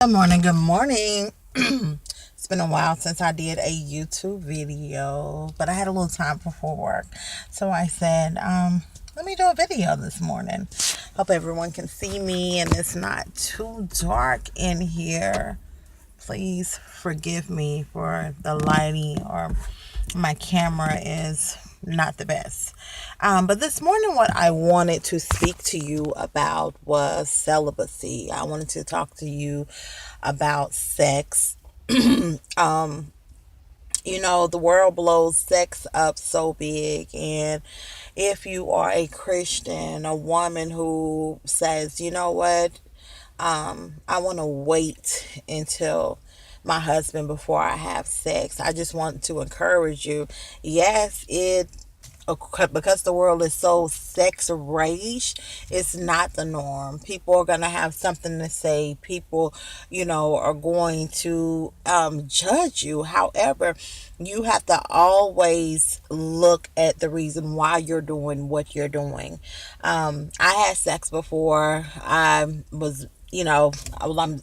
Good morning, good morning. It's been a while since I did a YouTube video, but I had a little time before work. So I said, let me do a video this morning. Hope everyone can see me and it's not too dark in here. Please forgive me for the lighting, or my camera is not the best. But this morning, what I wanted to speak to you about was celibacy. I wanted to talk to you about sex. The world blows sex up so big, and if you are a Christian, a woman who says, you know what, I want to wait until my husband before I have sex. I just want to encourage you. Yes, because the world is so sex rage, it's not the norm. People are going to have something to say. People, are going to judge you. However, you have to always look at the reason why you're doing what you're doing. I had sex before. I'm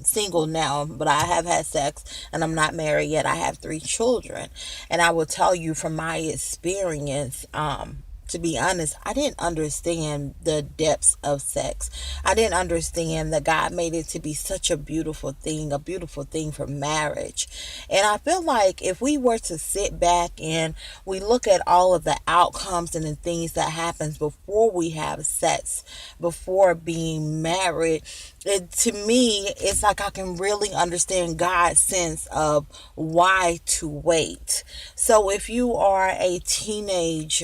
single now, but I have had sex and I'm not married yet. I have 3 children. And I will tell you from my experience, to be honest, I didn't understand the depths of sex. I didn't understand that God made it to be such a beautiful thing for marriage. And I feel like if we were to sit back and we look at all of the outcomes and the things that happens before we have sex, before being married, to me, it's like I can really understand God's sense of why to wait. So if you are a teenage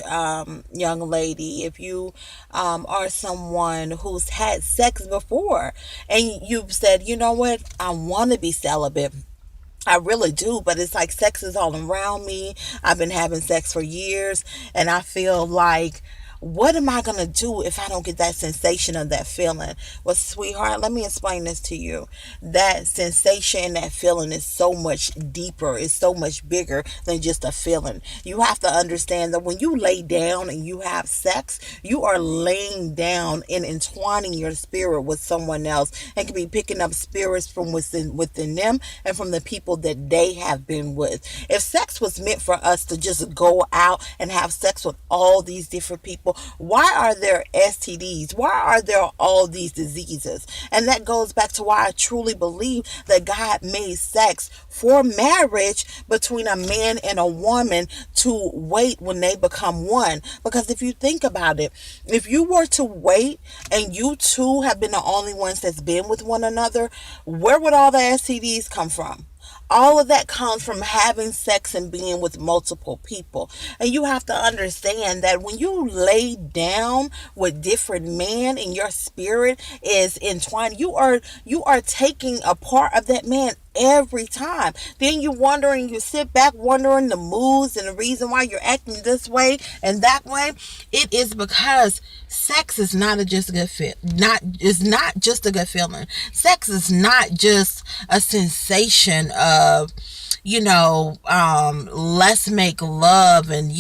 young lady, if you are someone who's had sex before and you've said, you know what, I want to be celibate. I really do, but it's like sex is all around me. I've been having sex for years, and I feel like, what am I going to do if I don't get that sensation of that feeling? Well, sweetheart, let me explain this to you. That sensation and that feeling is so much deeper, it's so much bigger than just a feeling. You have to understand that when you lay down and you have sex, you are laying down and entwining your spirit with someone else, and can be picking up spirits from within them and from the people that they have been with. If sex was meant for us to just go out and have sex with all these different people, why are there STDs? Why are there all these diseases? And that goes back to why I truly believe that God made sex for marriage between a man and a woman, to wait when they become one. Because if you think about it, if you were to wait and you two have been the only ones that's been with one another, where would all the STDs come from? All of that comes from having sex and being with multiple people. And you have to understand that when you lay down with different men and your spirit is entwined, you are taking a part of that man every time. Then you sit back wondering the moods and the reason why you're acting this way and that way. It is because sex is not just a good fit. It's not just a good feeling. Sex is not just a sensation of, let's make love and,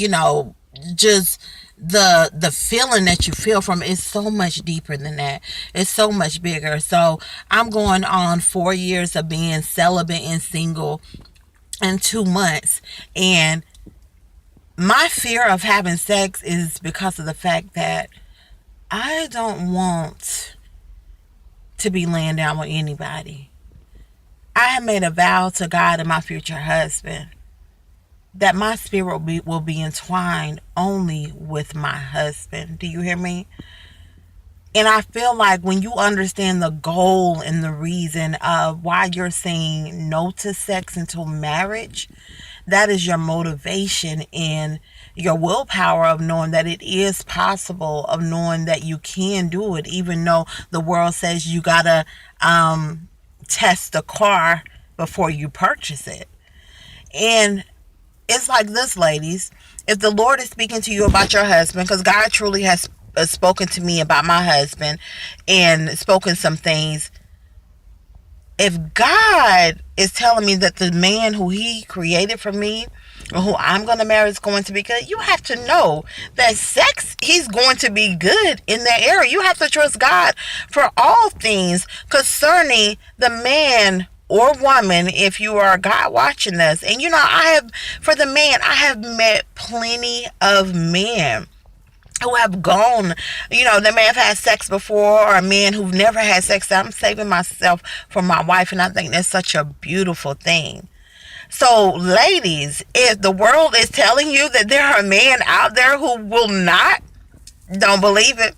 just the feeling that you feel from it is so much deeper than that. It's so much bigger. So I'm going on 4 years of being celibate and single in 2 months, and my fear of having sex is because of the fact that I don't want to be laying down with anybody. I have made a vow to God and my future husband that my spirit will be entwined only with my husband. Do you hear me? And I feel like when you understand the goal and the reason of why you're saying no to sex until marriage, that is your motivation and your willpower of knowing that it is possible, of knowing that you can do it, even though the world says you gotta test the car before you purchase it. And it's like this, ladies. If the Lord is speaking to you about your husband, because God truly has spoken to me about my husband and spoken some things. If God is telling me that the man who he created for me, or who I'm going to marry, is going to be good, you have to know that sex, he's going to be good in that area. You have to trust God for all things concerning the man or woman, if you are a guy watching this, and for the man, I have met plenty of men who have gone, they may have had sex before, or a man who've never had sex. I'm saving myself for my wife, and I think that's such a beautiful thing. So, ladies, if the world is telling you that there are men out there who will not, don't believe it.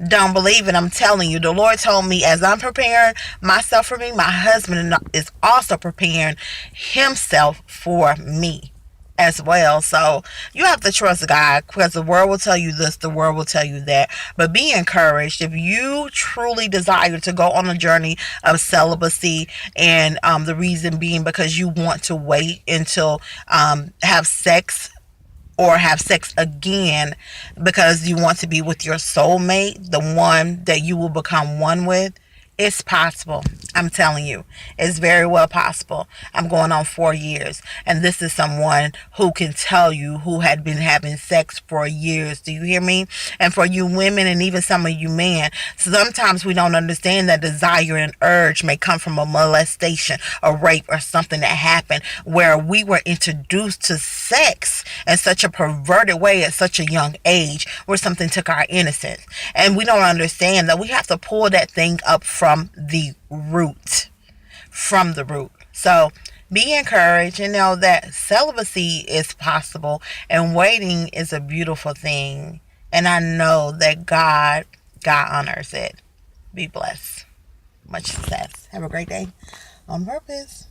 Don't believe it. I'm telling you, the Lord told me, as I'm preparing myself for me, my husband is also preparing himself for me as well. So you have to trust God, because the world will tell you this, the world will tell you that. But be encouraged if you truly desire to go on a journey of celibacy, and the reason being because you want to wait until have sex, or have sex again, because you want to be with your soulmate, the one that you will become one with. It's possible. I'm telling you, it's very well possible. I'm going on 4 years, and this is someone who can tell you, who had been having sex for years. Do you hear me? And for you women, and even some of you men, sometimes we don't understand that desire and urge may come from a molestation, a rape, or something that happened where we were introduced to sex in such a perverted way at such a young age, where something took our innocence. And we don't understand that we have to pull that thing up from the root. From the root. So be encouraged and know that celibacy is possible, and waiting is a beautiful thing. And I know that God honors it. Be blessed. Much success. Have a great day on purpose.